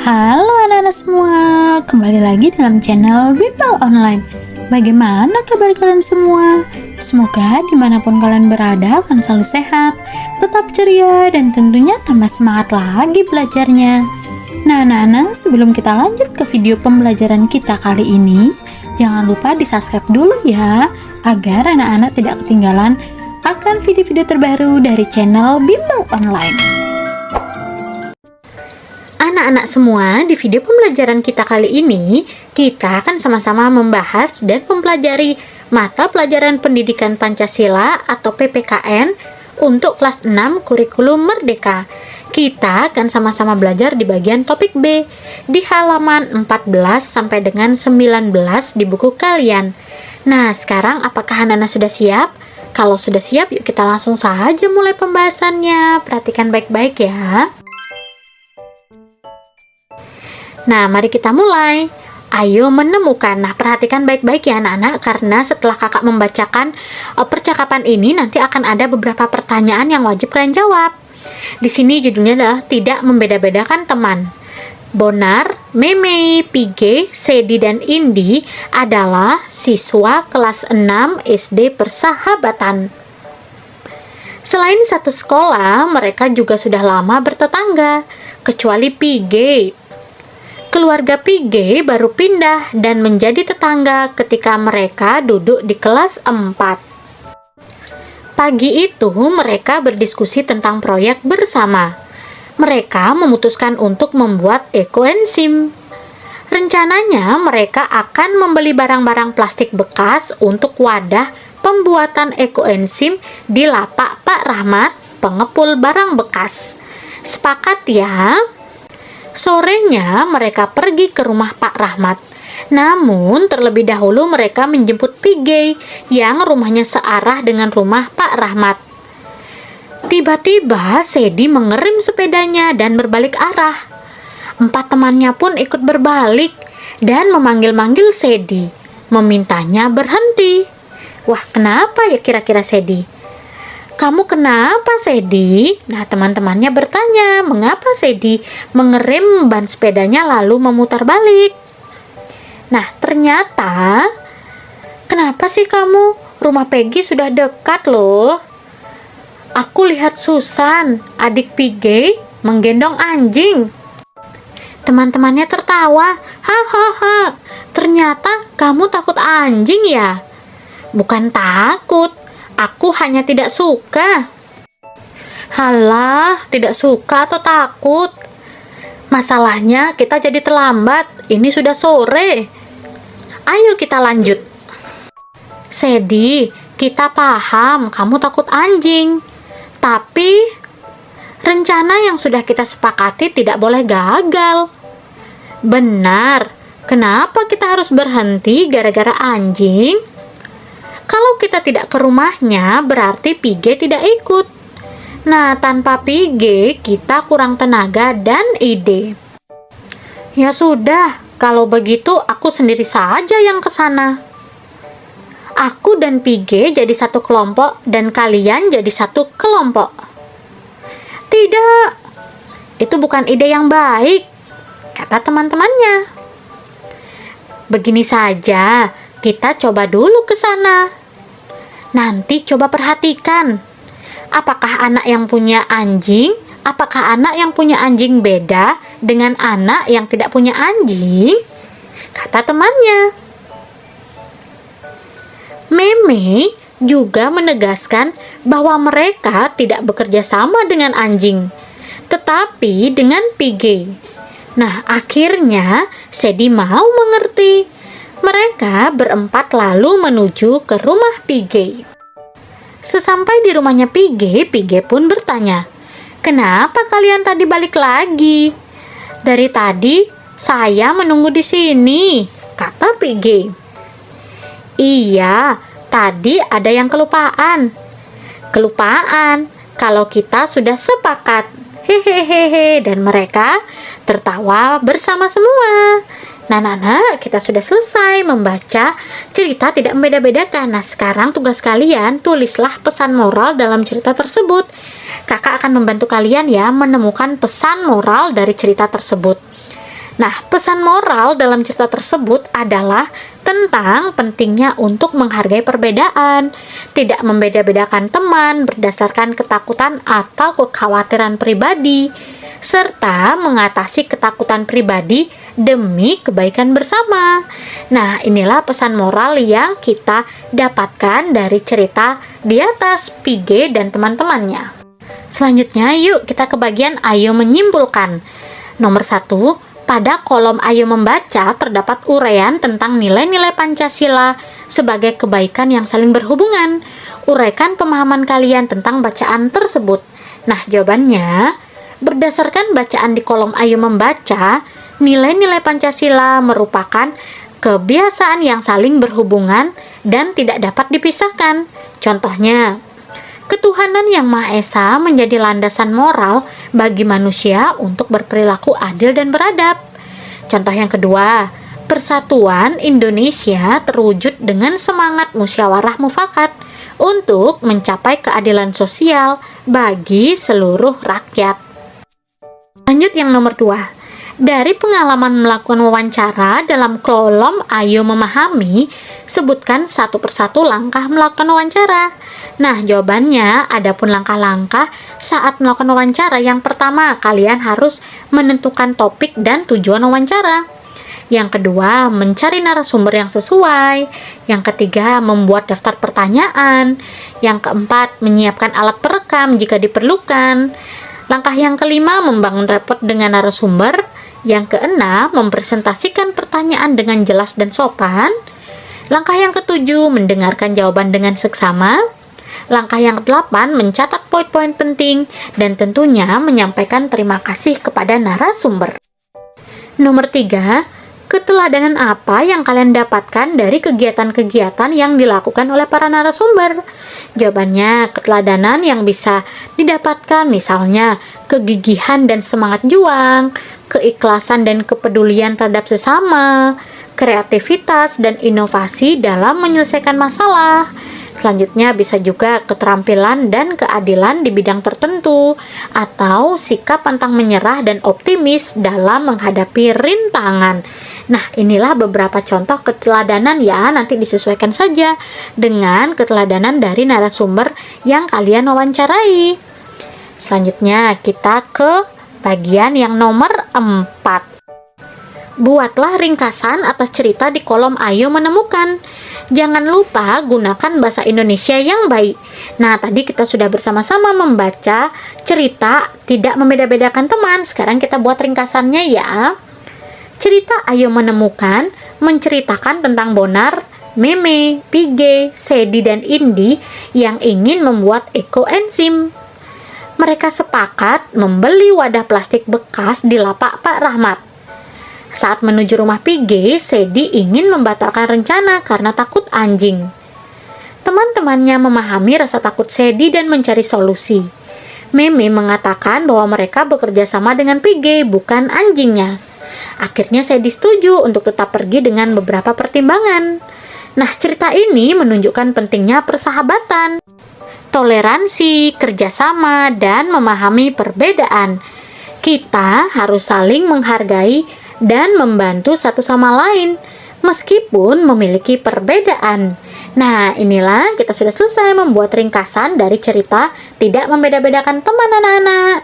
Halo anak-anak semua, kembali lagi dalam channel Bimbel Online. Bagaimana kabar kalian semua? Semoga dimanapun kalian berada akan selalu sehat, tetap ceria, dan tentunya tambah semangat lagi belajarnya. Nah anak-anak, sebelum kita lanjut ke video pembelajaran kita kali ini, jangan lupa di subscribe dulu ya, agar anak-anak tidak ketinggalan akan video-video terbaru dari channel Bimbel Online. Anak-anak semua, di video pembelajaran kita kali ini, kita akan sama-sama membahas dan mempelajari mata pelajaran pendidikan Pancasila atau PPKN untuk kelas 6 kurikulum Merdeka. Kita akan sama-sama belajar di bagian topik B, di halaman 14 sampai dengan 19 di buku kalian. Nah, sekarang apakah anak-anak sudah siap? Kalau sudah siap, yuk kita langsung saja mulai pembahasannya. Perhatikan baik-baik ya. Nah, mari kita mulai. Ayo menemukan. Nah, perhatikan baik-baik ya anak-anak, karena setelah kakak membacakan percakapan ini, nanti akan ada beberapa pertanyaan yang wajib kalian jawab. Di sini judulnya adalah tidak membeda-bedakan teman. Bonar, Meme, Pige, Sedi, dan Indi adalah siswa kelas 6 SD Persahabatan. Selain satu sekolah, mereka juga sudah lama bertetangga, kecuali Pige. Keluarga Pige baru pindah dan menjadi tetangga ketika mereka duduk di kelas 4. Pagi itu mereka berdiskusi tentang proyek bersama. Mereka memutuskan untuk membuat ekoenzim. Rencananya mereka akan membeli barang-barang plastik bekas untuk wadah pembuatan ekoenzim di lapak Pak Rahmat, pengepul barang bekas. Sepakat ya? Sorenya mereka pergi ke rumah Pak Rahmat. Namun terlebih dahulu mereka menjemput Pige yang rumahnya searah dengan rumah Pak Rahmat. Tiba-tiba Sedi mengerem sepedanya dan berbalik arah. 4 temannya pun ikut berbalik dan memanggil-manggil Sedi, memintanya berhenti. Wah, kenapa ya kira-kira Sedi? Kamu kenapa, Sedi? Nah, teman-temannya bertanya, mengapa Sedi mengerem ban sepedanya lalu memutar balik? Nah, ternyata, kenapa sih kamu? Rumah Peggy sudah dekat loh. Aku lihat Susan, adik Pige, menggendong anjing. Teman-temannya tertawa, hahaha, ternyata kamu takut anjing ya? Bukan takut. Aku hanya tidak suka. Halah, tidak suka atau takut? Masalahnya kita jadi terlambat. Ini sudah sore. Ayo kita lanjut. Sedi, kita paham kamu takut anjing. Tapi rencana yang sudah kita sepakati tidak boleh gagal. Benar. Kenapa kita harus berhenti gara-gara anjing? Kalau kita tidak ke rumahnya, berarti Pige tidak ikut. Nah, tanpa Pige, kita kurang tenaga dan ide. Ya sudah, kalau begitu aku sendiri saja yang ke sana. Aku dan Pige jadi satu kelompok dan kalian jadi satu kelompok. Tidak, itu bukan ide yang baik, kata teman-temannya. Begini saja, kita coba dulu ke sana. Nanti coba perhatikan. Apakah anak yang punya anjing? Apakah anak yang punya anjing beda dengan anak yang tidak punya anjing? Kata temannya. Meme juga menegaskan bahwa mereka tidak bekerja sama dengan anjing, tetapi dengan Pige. Nah, akhirnya Sedi mau mengerti. Mereka berempat lalu menuju ke rumah Pige. Sesampai di rumahnya Pige, Pige pun bertanya, "Kenapa kalian tadi balik lagi?" "Dari tadi saya menunggu di sini," kata Pige. "Iya, tadi ada yang kelupaan." "Kelupaan kalau kita sudah sepakat." Hehehe, dan mereka tertawa bersama semua. Nah, kita sudah selesai membaca cerita tidak membeda-bedakan. Nah, sekarang tugas kalian, tulislah pesan moral dalam cerita tersebut. Kakak akan membantu kalian ya menemukan pesan moral dari cerita tersebut. Nah, pesan moral dalam cerita tersebut adalah tentang pentingnya untuk menghargai perbedaan, tidak membeda-bedakan teman berdasarkan ketakutan atau kekhawatiran pribadi, serta mengatasi ketakutan pribadi demi kebaikan bersama. Nah, inilah pesan moral yang kita dapatkan dari cerita di atas, Pige dan teman-temannya. Selanjutnya, yuk kita ke bagian ayo menyimpulkan. Nomor 1, pada kolom ayo membaca terdapat uraian tentang nilai-nilai Pancasila sebagai kebaikan yang saling berhubungan. Uraikan pemahaman kalian tentang bacaan tersebut. Nah, jawabannya, berdasarkan bacaan di kolom ayo membaca, nilai-nilai Pancasila merupakan kebiasaan yang saling berhubungan dan tidak dapat dipisahkan. Contohnya, ketuhanan yang Maha Esa menjadi landasan moral bagi manusia untuk berperilaku adil dan beradab. Contoh yang kedua, persatuan Indonesia terwujud dengan semangat musyawarah mufakat untuk mencapai keadilan sosial bagi seluruh rakyat. Lanjut yang nomor 2. Dari pengalaman melakukan wawancara dalam kolom ayo memahami, sebutkan satu persatu langkah melakukan wawancara. Nah, jawabannya, adapun langkah-langkah saat melakukan wawancara, yang pertama, kalian harus menentukan topik dan tujuan wawancara. Yang kedua, mencari narasumber yang sesuai. Yang ketiga, membuat daftar pertanyaan. Yang keempat, menyiapkan alat perekam jika diperlukan. Langkah yang kelima, membangun rapport dengan narasumber. Yang keenam, mempresentasikan pertanyaan dengan jelas dan sopan. Langkah yang ketujuh, mendengarkan jawaban dengan seksama. Langkah yang kedelapan, mencatat poin-poin penting. Dan tentunya menyampaikan terima kasih kepada narasumber. Nomor 3, keteladanan apa yang kalian dapatkan dari kegiatan-kegiatan yang dilakukan oleh para narasumber? Jawabannya, keteladanan yang bisa didapatkan misalnya kegigihan dan semangat juang, keikhlasan dan kepedulian terhadap sesama, kreativitas dan inovasi dalam menyelesaikan masalah. Selanjutnya bisa juga keterampilan dan keadilan di bidang tertentu, atau sikap pantang menyerah dan optimis dalam menghadapi rintangan. Nah, inilah beberapa contoh keteladanan ya, nanti disesuaikan saja dengan keteladanan dari narasumber yang kalian wawancarai. Selanjutnya kita ke bagian yang nomor 4. Buatlah ringkasan atas cerita di kolom ayo menemukan. Jangan lupa gunakan bahasa Indonesia yang baik. Nah, tadi kita sudah bersama-sama membaca cerita tidak membeda-bedakan teman. Sekarang kita buat ringkasannya ya. Cerita ayo menemukan menceritakan tentang Bonar, Meme, Pige, Sedi, dan Indi yang ingin membuat ekoenzim. Mereka sepakat membeli wadah plastik bekas di lapak Pak Rahmat. Saat menuju rumah Pige, Sedi ingin membatalkan rencana karena takut anjing. Teman-temannya memahami rasa takut Sedi dan mencari solusi. Meme mengatakan bahwa mereka bekerja sama dengan Pige, bukan anjingnya. Akhirnya Sedi setuju untuk tetap pergi dengan beberapa pertimbangan. Nah, cerita ini menunjukkan pentingnya persahabatan, toleransi, kerjasama, dan memahami perbedaan. Kita harus saling menghargai dan membantu satu sama lain, meskipun memiliki perbedaan. Nah, inilah kita sudah selesai membuat ringkasan dari cerita tidak membeda-bedakan teman anak-anak.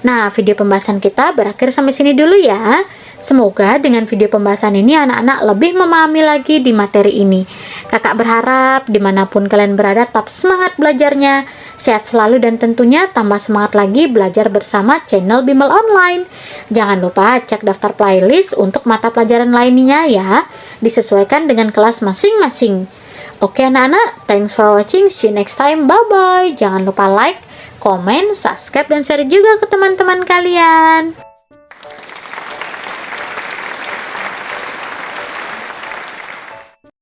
Nah, video pembahasan kita berakhir sampai sini dulu ya. Semoga dengan video pembahasan ini anak-anak lebih memahami lagi di materi ini. Kakak berharap dimanapun kalian berada tetap semangat belajarnya, sehat selalu, dan tentunya tambah semangat lagi belajar bersama channel Bimbel Online. Jangan lupa cek daftar playlist untuk mata pelajaran lainnya ya, disesuaikan dengan kelas masing-masing. Oke anak-anak, thanks for watching, see you next time, bye-bye. Jangan lupa like, comment, subscribe, dan share juga ke teman-teman kalian.